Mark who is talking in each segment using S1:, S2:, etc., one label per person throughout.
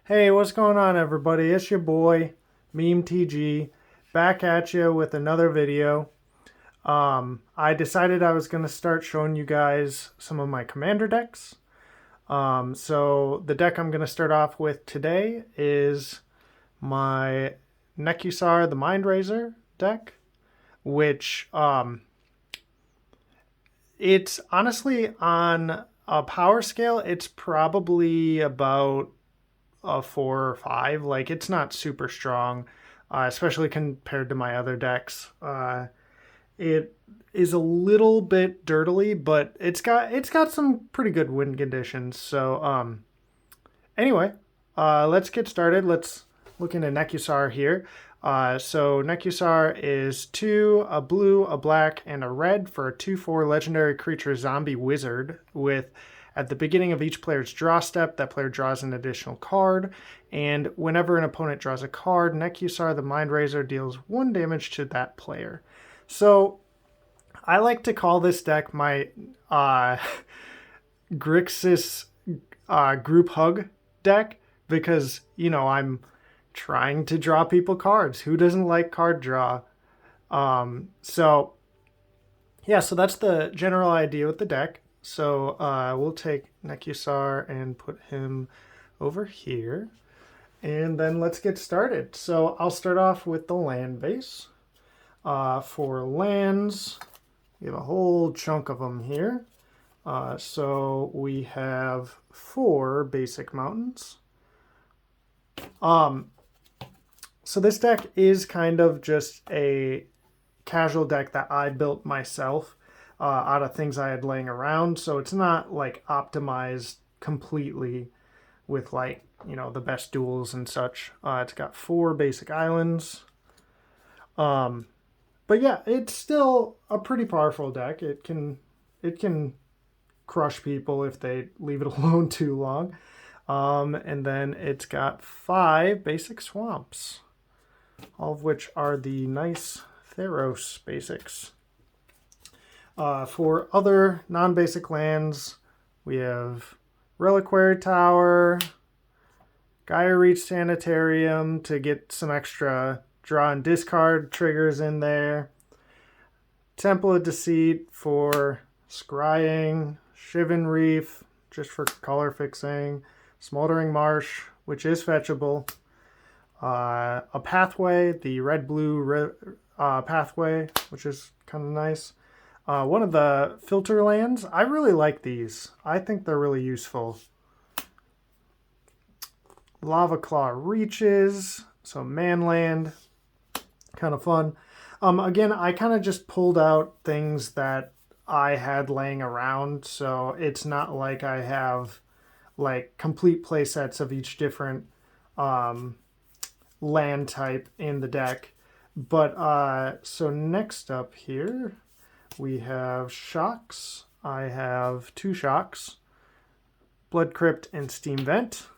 S1: Hey, what's going on, everybody? It's your boy, Meme TG, back at you with another video. I decided I was going to start showing you guys some of my commander decks. So the deck I'm going to start off with today is my Nekusar the Mindrazer deck, which it's honestly on a power scale, it's probably about a 4 or 5. Like, it's not super strong, especially compared to my other decks. It is a little bit dirtily, but it's got some pretty good win conditions. So anyway, let's get started. Let's look into Nekusar here. So Nekusar is 2, a blue, a black, and a red for a 2/4 legendary creature zombie wizard with at the beginning of each player's draw step, that player draws an additional card, and whenever an opponent draws a card, Nekusar the Mindrazer deals 1 damage to that player. So I like to call this deck my Grixis group hug deck because, I'm trying to draw people cards. Who doesn't like card draw? So that's the general idea with the deck. So we'll take Nekusar and put him over here. And then let's get started. So I'll start off with the land base. For lands, we have a whole chunk of them here. So we have 4 basic mountains. So this deck is kind of just a casual deck that I built myself out of things I had laying around. So it's not like optimized completely with the best duels and such. It's got 4 basic islands. But yeah, it's still a pretty powerful deck. It can crush people if they leave it alone too long. And then it's got 5 basic swamps, all of which are the nice Theros basics. For other non-basic lands, we have Reliquary Tower, Gaia Reach Sanitarium to get some extra draw and discard triggers in there, Temple of Deceit for scrying, Shivan Reef just for color fixing, Smoldering Marsh, which is fetchable, a pathway, the red-blue pathway, which is kind of nice. One of the filter lands, I really like these. I think they're really useful. Lava Claw Reaches, so manland, kind of fun. Again, I kind of just pulled out things that I had laying around, so it's not like I have complete play sets of each different land type in the deck. But so next up here, we have shocks. I have 2 shocks, Blood Crypt and Steam Vent.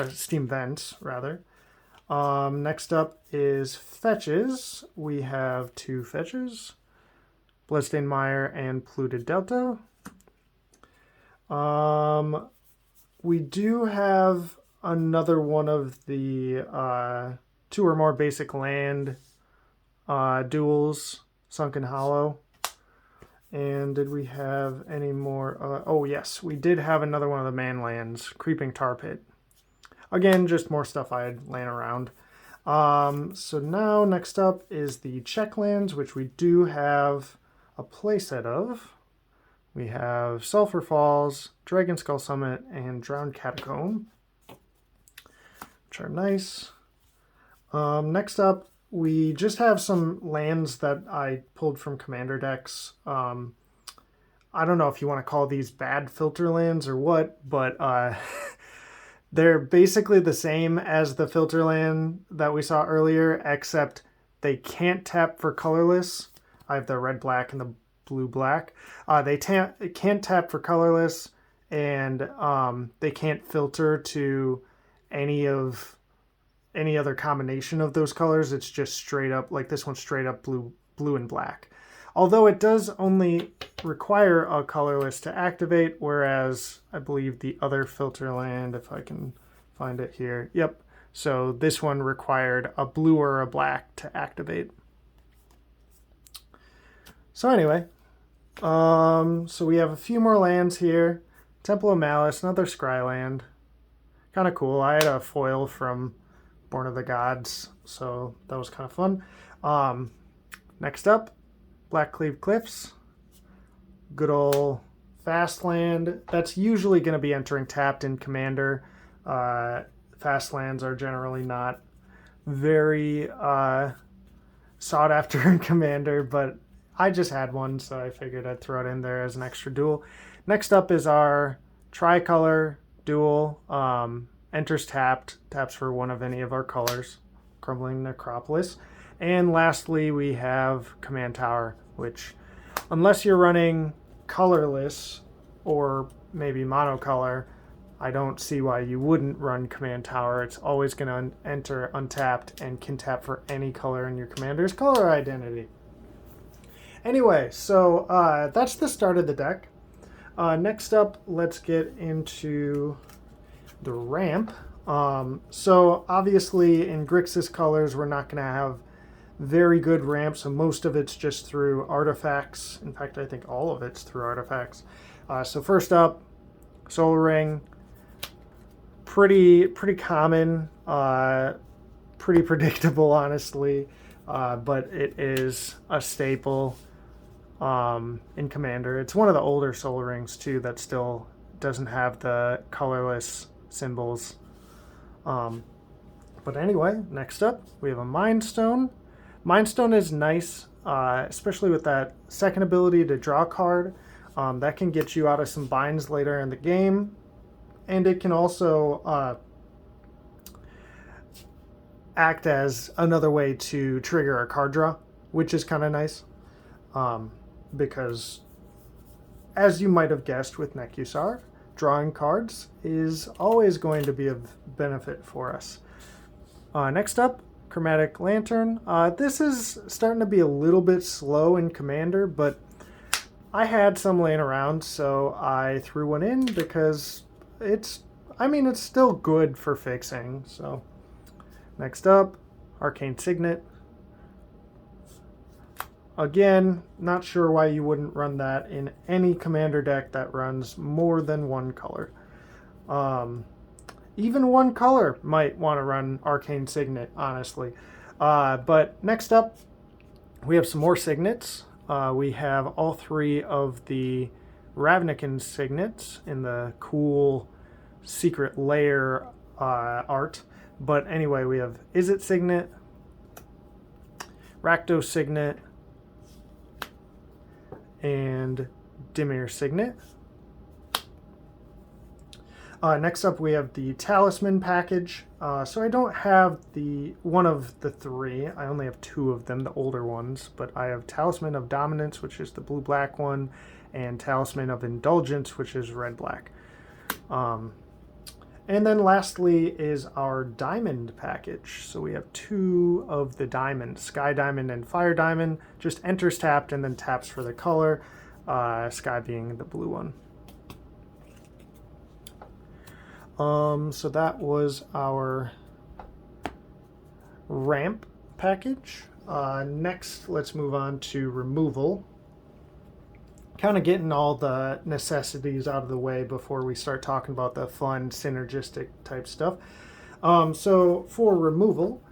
S1: Steam Vents, rather. Next up is fetches. We have 2 fetches, Bloodstained Mire and Polluted Delta. We do have another one of the 2 or more basic land duels, Sunken Hollow. And did we have any more? Oh, yes, we did have another one of the man lands, Creeping Tar Pit. Again, just more stuff I had laying around. So now next up is the Czech Lands, which we do have a playset of. We have Sulphur Falls, Dragon Skull Summit, and Drowned Catacomb, which are nice. Next up, we just have some lands that I pulled from commander decks. I don't know if you want to call these bad filter lands or what, but they're basically the same as the filter land that we saw earlier, except they can't tap for colorless. I have the red-black and the blue-black. They can't tap for colorless, and they can't filter to any other combination of those colors. It's just straight up, like this one's straight up blue and black. Although it does only require a colorless to activate, whereas I believe the other filter land, if I can find it here. Yep. So this one required a blue or a black to activate. So anyway, so we have a few more lands here. Temple of Malice, another Scry land. Kind of cool. I had a foil from Born of the Gods, so that was kind of fun. Next up, Blackcleave Cliffs. Good old fast land. That's usually going to be entering tapped in Commander. Fast lands are generally not very sought after in Commander, but I just had one, so I figured I'd throw it in there as an extra duel. Next up is our tricolor duel. Enters tapped, taps for one of any of our colors, Crumbling Necropolis. And lastly, we have Command Tower, which, unless you're running colorless or maybe monocolor, I don't see why you wouldn't run Command Tower. It's always going to enter untapped and can tap for any color in your commander's color identity. Anyway, so that's the start of the deck. Next up, let's get into the ramp. So obviously in Grixis colors, we're not going to have very good ramp, so most of it's just through artifacts. In fact, I think all of it's through artifacts. So first up, Soul Ring. Pretty common, pretty predictable, honestly, but it is a staple in Commander. It's one of the older Soul Rings, too, that still doesn't have the colorless symbols. But anyway, next up, we have a Mind Stone. Mind Stone is nice, especially with that second ability to draw a card. That can get you out of some binds later in the game. And it can also act as another way to trigger a card draw, which is kind of nice. Because, as you might have guessed with Nekusar, drawing cards is always going to be of benefit for us. Next up, Chromatic Lantern. This is starting to be a little bit slow in Commander, but I had some laying around, so I threw one in because it's still good for fixing. So next up, Arcane Signet. Again, not sure why you wouldn't run that in any Commander deck that runs more than one color. Even one color might want to run Arcane Signet, honestly. But next up, we have some more Signets. We have all three of the Ravnican Signets in the cool Secret Lair art. But anyway, we have Izzet Signet, Rakdos Signet, and Dimir Signet. Next up, we have the Talisman package. So I don't have the one of the three. I only have two of them, the older ones. But I have Talisman of Dominance, which is the blue-black one, and Talisman of Indulgence, which is red-black. And then lastly is our Diamond package. So we have two of the diamonds, Sky Diamond and Fire Diamond. Just enters tapped and then taps for the color, Sky being the blue one. So that was our ramp package. Next, let's move on to removal. Kind of getting all the necessities out of the way before we start talking about the fun, synergistic type stuff. So for removal,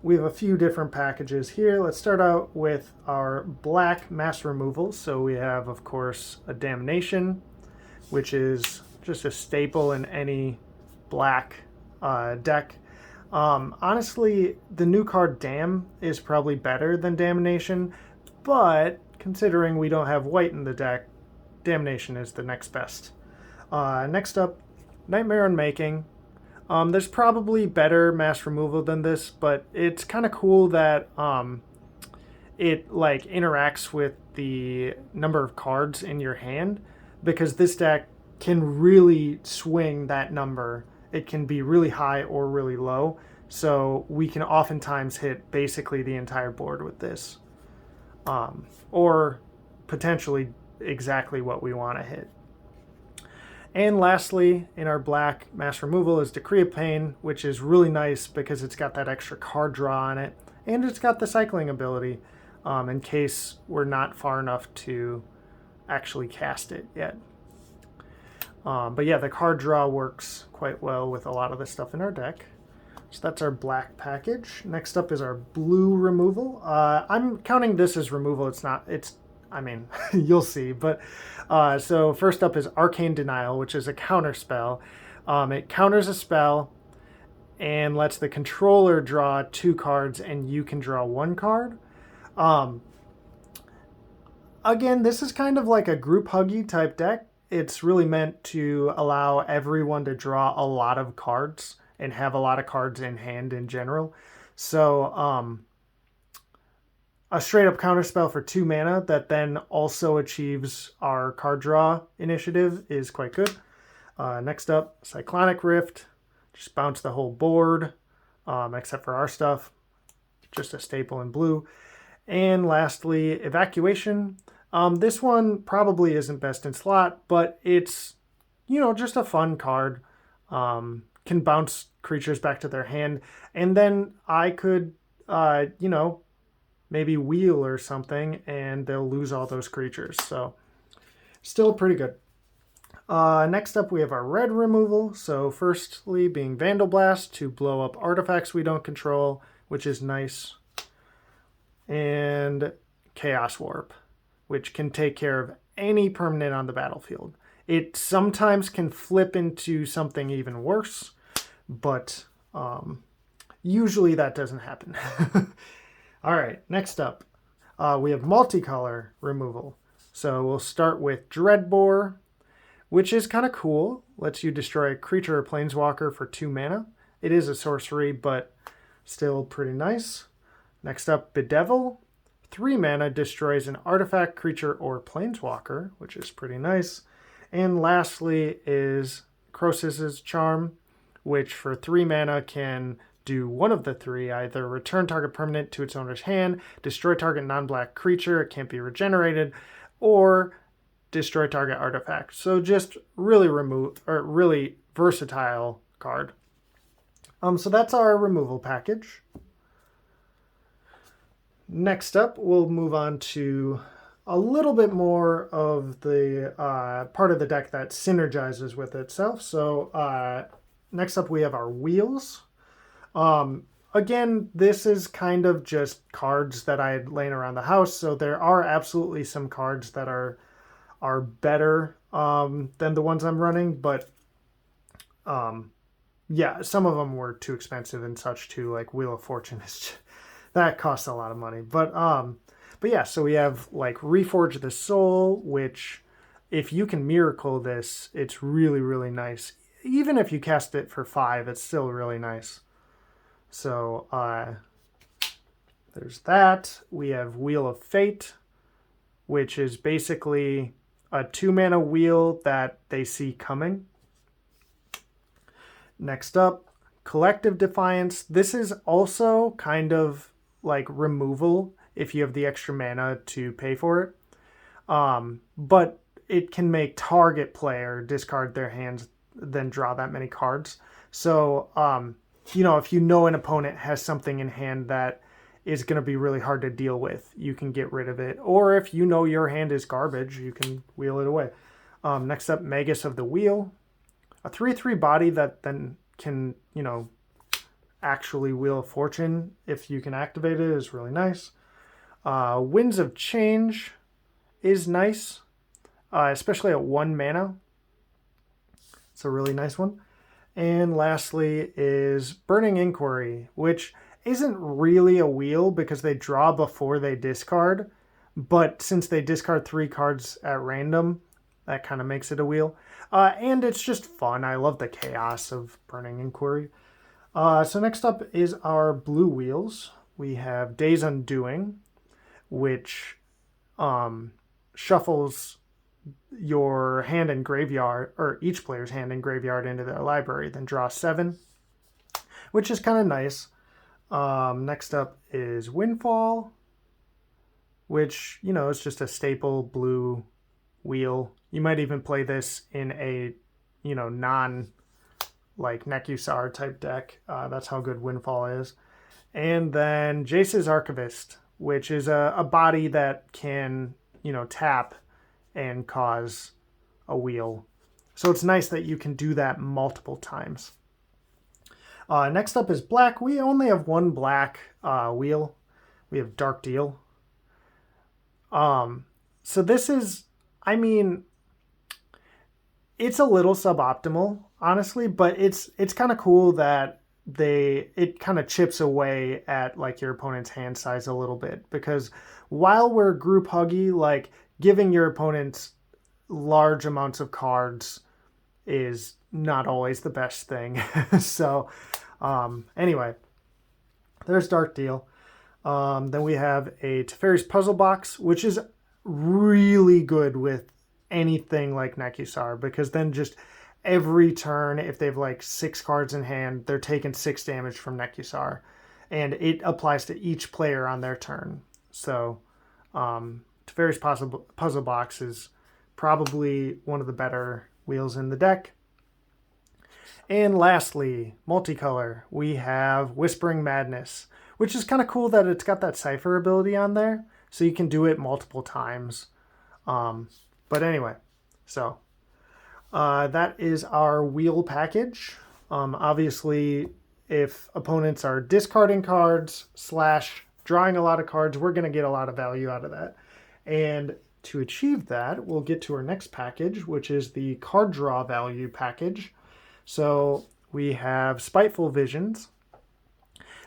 S1: we have a few different packages here. Let's start out with our black mass removal. So we have, of course, a Damnation, which is just a staple in any black deck. Honestly, the new card Dam is probably better than Damnation, but considering we don't have white in the deck, Damnation is the next best. Next up, Nightmare Unmaking. There's probably better mass removal than this, but it's kind of cool that it like interacts with the number of cards in your hand, because this deck can really swing that number. It can be really high or really low, so we can oftentimes hit basically the entire board with this, or potentially exactly what we want to hit. And lastly, in our black mass removal is Decree of Pain, which is really nice because it's got that extra card draw on it. And it's got the cycling ability in case we're not far enough to actually cast it yet. But yeah, the card draw works quite well with a lot of the stuff in our deck. So that's our black package. Next up is our blue removal. I'm counting this as removal. I mean, you'll see. But so first up is Arcane Denial, which is a counter spell. It counters a spell and lets the controller draw 2 cards, and you can draw 1 card. Again, this is kind of like a group huggy type deck. It's really meant to allow everyone to draw a lot of cards and have a lot of cards in hand in general. So a straight up counter spell for 2 mana that then also achieves our card draw initiative is quite good. Next up, Cyclonic Rift. Just bounce the whole board, except for our stuff. Just a staple in blue. And lastly, Evacuation. This one probably isn't best in slot, but it's, just a fun card. Can bounce creatures back to their hand. And then I could, maybe wheel or something, and they'll lose all those creatures. So still pretty good. Next up, we have our red removal. So firstly, being Vandal Blast to blow up artifacts we don't control, which is nice. And Chaos Warp, which can take care of any permanent on the battlefield. It sometimes can flip into something even worse, but usually that doesn't happen. All right, next up, we have multicolor removal. So we'll start with Dreadbore, which is kind of cool. Lets you destroy a creature or planeswalker for 2 mana. It is a sorcery, but still pretty nice. Next up, Bedevil. 3 mana, destroys an artifact, creature, or planeswalker, which is pretty nice. And lastly is Crosis's Charm, which for 3 mana can do one of the 3, either return target permanent to its owner's hand, destroy target non-black creature, it can't be regenerated, or destroy target artifact. So just really versatile card. So that's our removal package. Next up, we'll move on to a little bit more of the part of the deck that synergizes with itself. So next up, we have our wheels. Again, this is kind of just cards that I had laying around the house. So there are absolutely some cards that are better than the ones I'm running, but yeah, some of them were too expensive and such too. Like Wheel of Fortune that costs a lot of money. But yeah, so we have like Reforge the Soul, which if you can miracle this, it's really, really nice. Even if you cast it for 5, it's still really nice. So there's that. We have Wheel of Fate, which is basically a 2 mana wheel that they see coming. Next up, Collective Defiance. This is also kind of like removal if you have the extra mana to pay for it. But it can make target player discard their hands, then draw that many cards. So, if you know an opponent has something in hand that is going to be really hard to deal with, you can get rid of it. Or if you know your hand is garbage, you can wheel it away. Next up, Magus of the Wheel. A 3/3 body that then can, actually Wheel of Fortune if you can activate it is really nice. Winds of Change is nice, especially at 1 mana. It's a really nice one. And lastly is Burning Inquiry, which isn't really a wheel because they draw before they discard. But since they discard 3 cards at random, that kind of makes it a wheel. And it's just fun. I love the chaos of Burning Inquiry. So next up is our blue wheels. We have Days Undoing, which shuffles your hand and graveyard, or each player's hand and graveyard into their library, then draw 7, which is kind of nice. Next up is Windfall, which, is just a staple blue wheel. You might even play this in a non like Nekusar type deck. That's how good Windfall is. And then Jace's Archivist, which is a body that can, tap and cause a wheel. So it's nice that you can do that multiple times. Next up is black. We only have one black wheel. We have Dark Deal. So this is, it's a little suboptimal, honestly, but it's kind of cool that it kind of chips away at like your opponent's hand size a little bit, because while we're group huggy, like giving your opponents large amounts of cards is not always the best thing. So anyway, there's Dark Deal. Then we have a Teferi's Puzzle Box, which is really good with anything like Nekusar, because then just every turn, if they have like 6 cards in hand, they're taking 6 damage from Nekusar, and it applies to each player on their turn. So Teferi's Puzzle Box is probably one of the better wheels in the deck. And lastly, multicolor, we have Whispering Madness, which is kind of cool that it's got that Cipher ability on there, so you can do it multiple times. But anyway, so that is our wheel package. Obviously, if opponents are discarding cards / drawing a lot of cards, we're going to get a lot of value out of that. And to achieve that, we'll get to our next package, which is the card draw value package. So we have Spiteful Visions.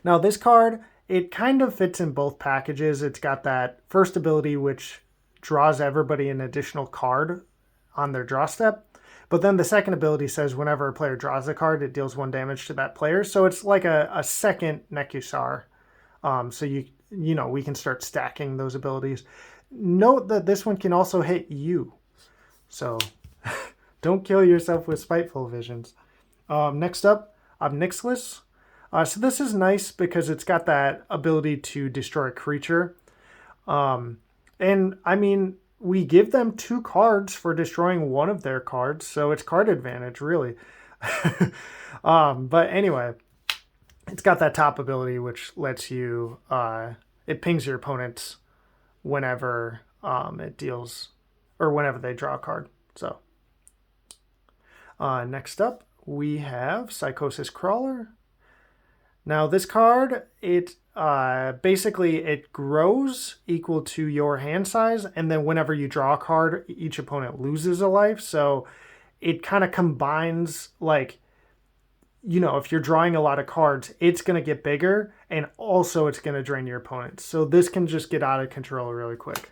S1: Now this card, it kind of fits in both packages. It's got that first ability, which draws everybody an additional card on their draw step. But then the second ability says whenever a player draws a card, it deals 1 damage to that player. So it's like a second Nekusar. So we can start stacking those abilities. Note that this one can also hit you. So don't kill yourself with Spiteful Visions. Next up, Obnixilus. So this is nice because it's got that ability to destroy a creature. And we give them 2 cards for destroying one of their cards, so it's card advantage, really. But anyway, it's got that top ability, which lets you, it pings your opponents whenever it deals, or whenever they draw a card. So next up, we have Psychosis Crawler. Now this card, it basically it grows equal to your hand size, and then whenever you draw a card, each opponent loses a life. So it kind of combines, like, if you're drawing a lot of cards, it's going to get bigger, and also it's going to drain your opponents. So this can just get out of control really quick.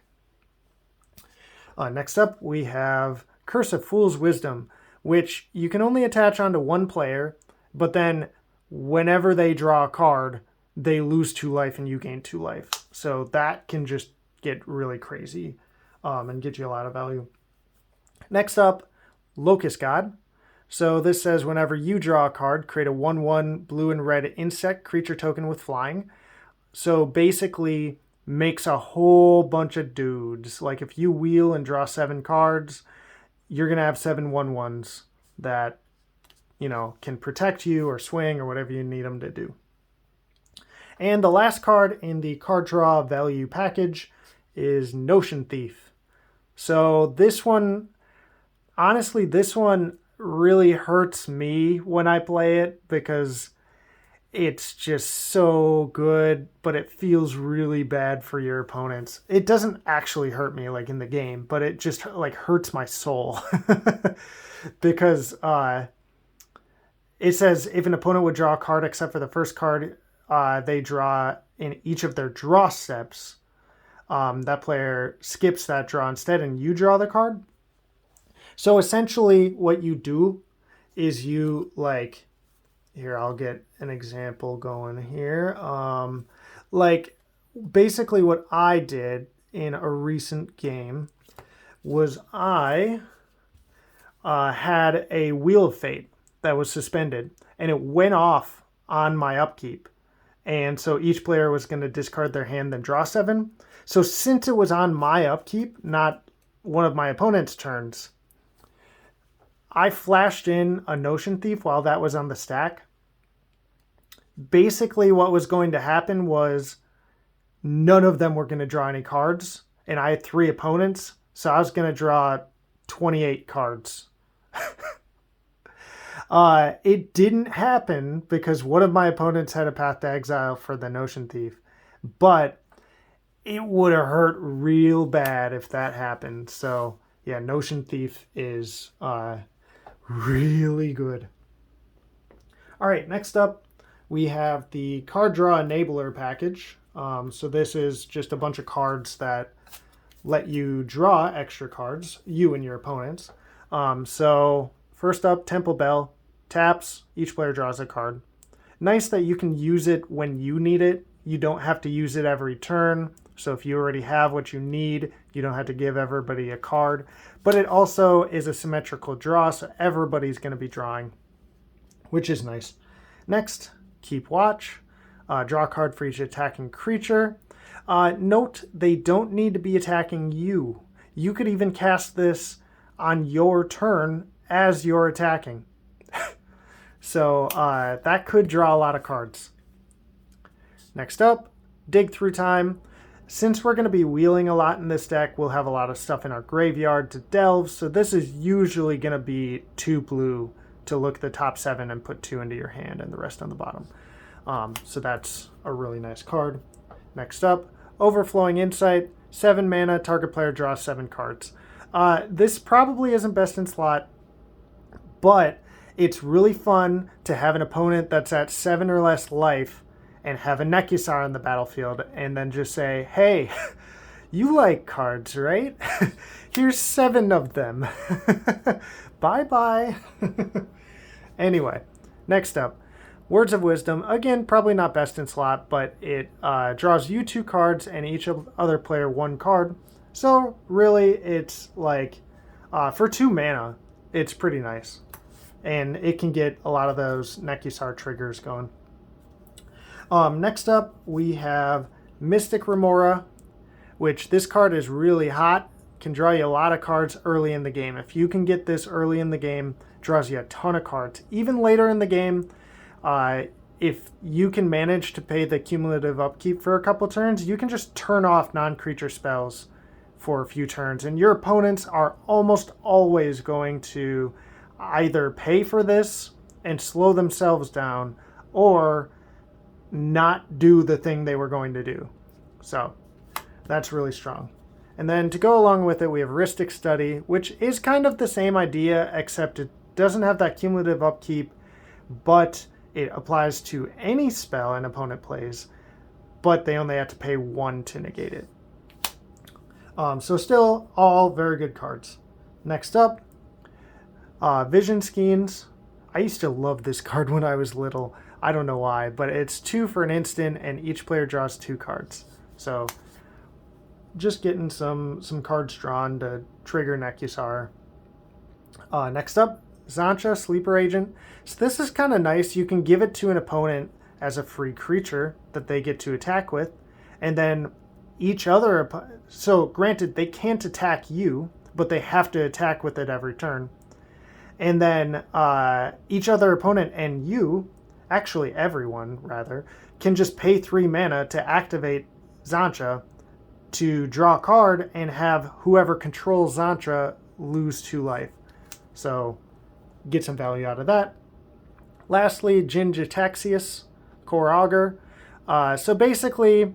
S1: Next up, we have Curse of Fool's Wisdom, which you can only attach onto one player, but then whenever they draw a card, they lose 2 life and you gain 2 life. So that can just get really crazy and get you a lot of value. Next up, Locus God. So this says whenever you draw a card, create a 1/1 blue and red insect creature token with flying. So basically makes a whole bunch of dudes. Like if you wheel and draw 7 cards, you're going to have 7 1/1s that can protect you or swing or whatever you need them to do. And the last card in the card draw value package is Notion Thief. So this one, honestly, this one really hurts me when I play it because it's just so good, but it feels really bad for your opponents. It doesn't actually hurt me like in the game, but it just like hurts my soul because it says if an opponent would draw a card except for the first card they draw in each of their draw steps, that player skips that draw instead and you draw the card. So essentially what you do is you like, here I'll get an example going here. Like basically what I did in a recent game was I had a Wheel of Fate that was suspended and it went off on my upkeep. And so each player was going to discard their hand, then draw 7. So since it was on my upkeep, not one of my opponent's turns, I flashed in a Notion Thief while that was on the stack. Basically, what was going to happen was none of them were going to draw any cards, and I had 3 opponents, so I was going to draw 28 cards. It didn't happen because one of my opponents had a Path to Exile for the Notion Thief, but it would have hurt real bad if that happened. So yeah, Notion Thief is really good. All right, next up we have the Card Draw Enabler package. So this is just a bunch of cards that let you draw extra cards, you and your opponents. So first up, Temple Bell. Taps, each player draws a card. Nice that you can use it when you need it. You don't have to use it every turn. So if you already have what you need, you don't have to give everybody a card. But it also is a symmetrical draw, so everybody's going to be drawing, which is nice. Next, Keep Watch. Draw a card for each attacking creature. Note, they don't need to be attacking you. You could even cast this on your turn as you're attacking. So that could draw a lot of cards. Next up, Dig Through Time. Since we're going to be wheeling a lot in this deck, we'll have a lot of stuff in our graveyard to delve. So this is usually going to be 2 blue to look at the top 7 and put 2 into your hand and the rest on the bottom. So that's a really nice card. Next up, Overflowing Insight. 7 mana, target player draws 7 cards. This probably isn't best in slot, but it's really fun to have an opponent that's at 7 or less life and have a Nekusar on the battlefield and then just say, hey, you like cards, right? Here's 7 of them. Bye-bye. Anyway, next up, Words of Wisdom. Again, probably not best in slot, but it draws you 2 cards and each other player 1 card. So really, it's like, for 2 mana, it's pretty nice. And it can get a lot of those Nekusar triggers going. Next up, we have Mystic Remora, which this card is really hot. Can draw you a lot of cards early in the game. If you can get this early in the game, draws you a ton of cards. Even later in the game, if you can manage to pay the cumulative upkeep for a couple turns, you can just turn off non-creature spells for a few turns. And your opponents are almost always going to either pay for this and slow themselves down or not do the thing they were going to do. So that's really strong. And then to go along with it, we have Rhystic Study, which is kind of the same idea, except it doesn't have that cumulative upkeep, but it applies to any spell an opponent plays, but they only have to pay 1 to negate it. So still all very good cards. Next up, Vision Skeins. I used to love this card when I was little. I don't know why, but it's 2 for an instant and each player draws 2 cards. So just getting some cards drawn to trigger Nekusar. Next up, Zancha, Sleeper Agent. So this is kind of nice. You can give it to an opponent as a free creature that they get to attack with. And then each other... So granted, they can't attack you, but they have to attack with it every turn. And then each other opponent and you, actually everyone rather, can just pay 3 mana to activate Zancha to draw a card and have whoever controls Zancha lose 2 life. So get some value out of that. Lastly, Jin-Gitaxias, Core Augur. So basically,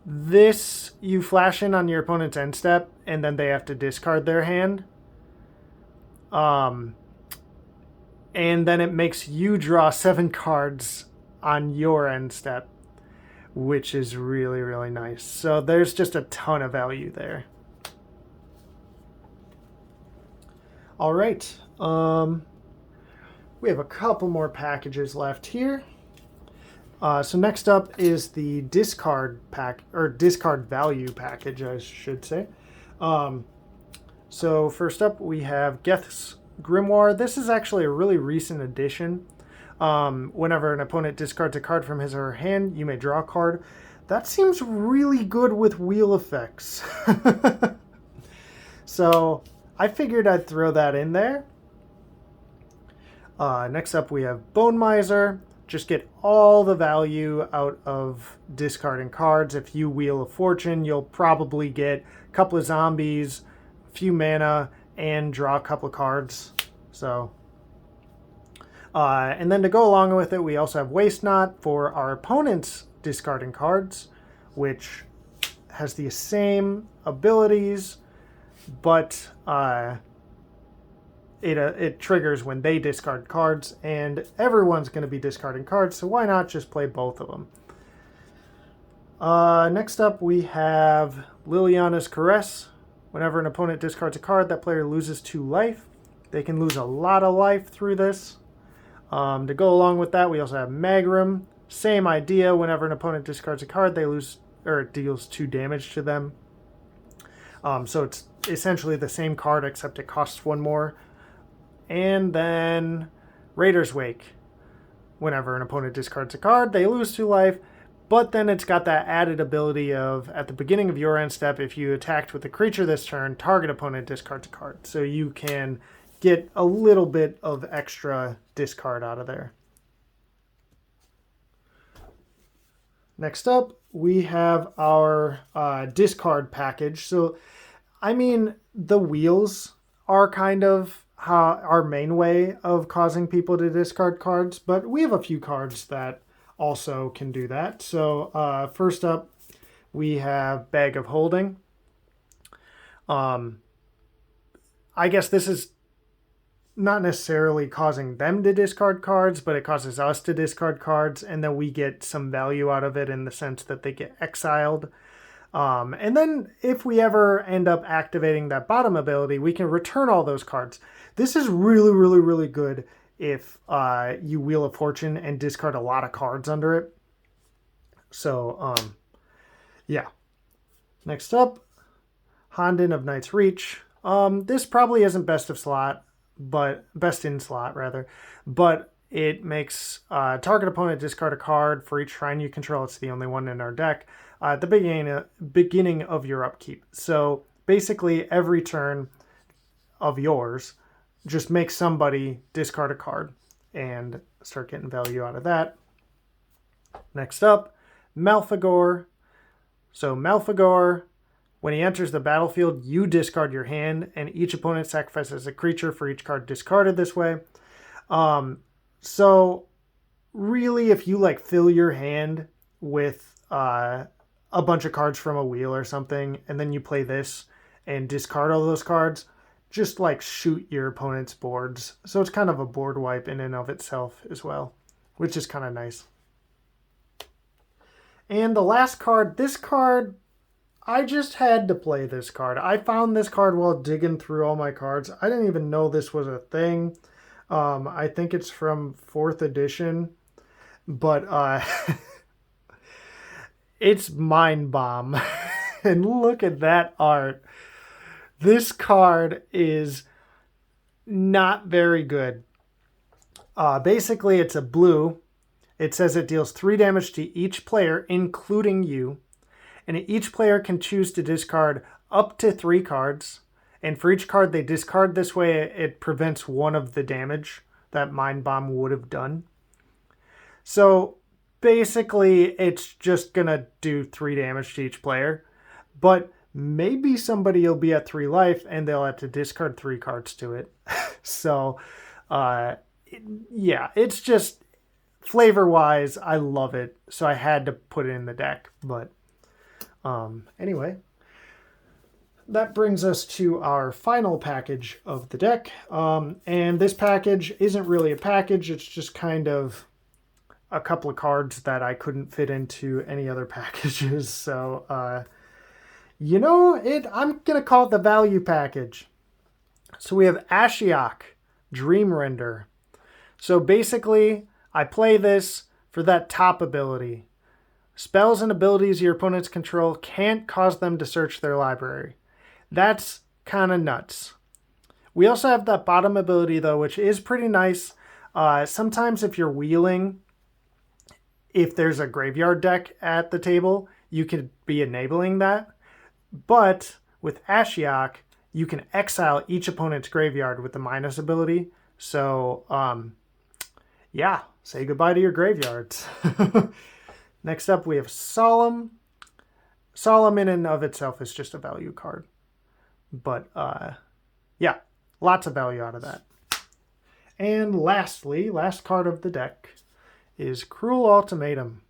S1: this you flash in on your opponent's end step and then they have to discard their hand. And then it makes you draw 7 cards on your end step, which is really, really nice. So there's just a ton of value there. All right. We have a couple more packages left here. So next up is the discard pack, or discard value package, I should say. So first up, we have Geth's Grimoire. This is actually a really recent addition. Whenever an opponent discards a card from his or her hand, you may draw a card. That seems really good with wheel effects. So I figured I'd throw that in there. Next up we have Bonemizer. Just get all the value out of discarding cards. If you Wheel of Fortune, you'll probably get a couple of zombies, a few mana, and draw a couple of cards. So, and then to go along with it, we also have Waste Not for our opponent's discarding cards, which has the same abilities, but it triggers when they discard cards, and everyone's going to be discarding cards, so why not just play both of them? Next up, we have Liliana's Caress. Whenever an opponent discards a card, that player loses 2 life. They can lose a lot of life through this. To go along with that, we also have Magrum. Same idea. Whenever an opponent discards a card, they lose, or it deals 2 damage to them. So it's essentially the same card, except it costs 1 more. And then Raider's Wake. Whenever an opponent discards a card, they lose 2 life, but then it's got that added ability of, at the beginning of your end step, if you attacked with a creature this turn, target opponent discards a card. So you can get a little bit of extra discard out of there. Next up, we have our discard package. So, I mean, the wheels are kind of our main way of causing people to discard cards, but we have a few cards that also can do that. So first up, we have Bag of Holding. I guess this is not necessarily causing them to discard cards, but it causes us to discard cards, and then we get some value out of it in the sense that they get exiled. And then if we ever end up activating that bottom ability, we can return all those cards. This is really, really, really good if you Wheel of Fortune and discard a lot of cards under it. So, yeah. Next up, Hondin of Night's Reach. This probably isn't best in slot, but it makes target opponent discard a card for each shrine you control. It's the only one in our deck at the beginning of your upkeep. So basically every turn of yours, just make somebody discard a card and start getting value out of that. Next up, Malphagor. So Malphagor, when he enters the battlefield, you discard your hand, and each opponent sacrifices a creature for each card discarded this way. So really, if you like fill your hand with a bunch of cards from a wheel or something, and then you play this and discard all those cards, just like shoot your opponent's boards. So it's kind of a board wipe in and of itself as well, which is kind of nice. And the last card, this card, I just had to play this card. I found this card while digging through all my cards. I didn't even know this was a thing. I think it's from 4th edition, but it's Mind Bomb. And look at that art. This card is not very good. Basically, it's a blue. It says it deals 3 damage to each player, including you. And each player can choose to discard up to 3 cards. And for each card they discard this way, it prevents 1 of the damage that Mind Bomb would have done. So basically, it's just going to do 3 damage to each player. But maybe somebody will be at 3 life and they'll have to discard 3 cards to it. So, yeah, it's just flavor-wise, I love it. So I had to put it in the deck. But anyway, that brings us to our final package of the deck. And this package isn't really a package. It's just kind of a couple of cards that I couldn't fit into any other packages. So, I'm going to call it the value package. So we have Ashiok, Dream Render. So basically, I play this for that top ability. Spells and abilities your opponents control can't cause them to search their library. That's kind of nuts. We also have that bottom ability, though, which is pretty nice. Sometimes if you're wheeling, if there's a graveyard deck at the table, you could be enabling that. But with Ashiok, you can exile each opponent's graveyard with the minus ability. So yeah, say goodbye to your graveyards. Next up, we have Solemn. Solemn in and of itself is just a value card. But, yeah, lots of value out of that. And lastly, last card of the deck is Cruel Ultimatum.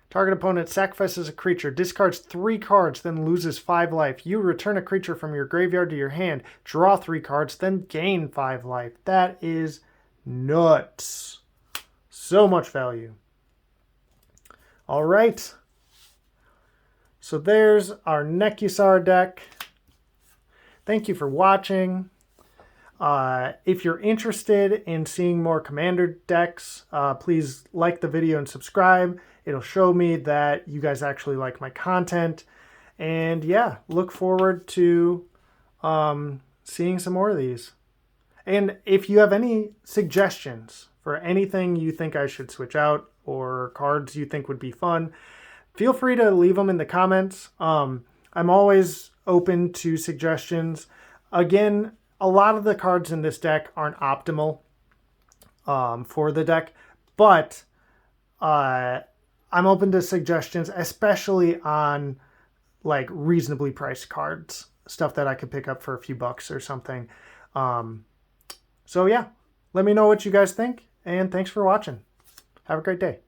S1: Target opponent sacrifices a creature, discards 3 cards, then loses 5 life. You return a creature from your graveyard to your hand, draw 3 cards, then gain 5 life. That is nuts. So much value. All right. So there's our Nekusar deck. Thank you for watching. If you're interested in seeing more Commander decks, please like the video and subscribe. It'll show me that you guys actually like my content. And yeah, look forward to seeing some more of these. And if you have any suggestions for anything you think I should switch out or cards you think would be fun, feel free to leave them in the comments. I'm always open to suggestions. Again, a lot of the cards in this deck aren't optimal for the deck, but I'm open to suggestions, especially on like reasonably priced cards, stuff that I could pick up for a few bucks or something. So yeah, let me know what you guys think, and thanks for watching. Have a great day.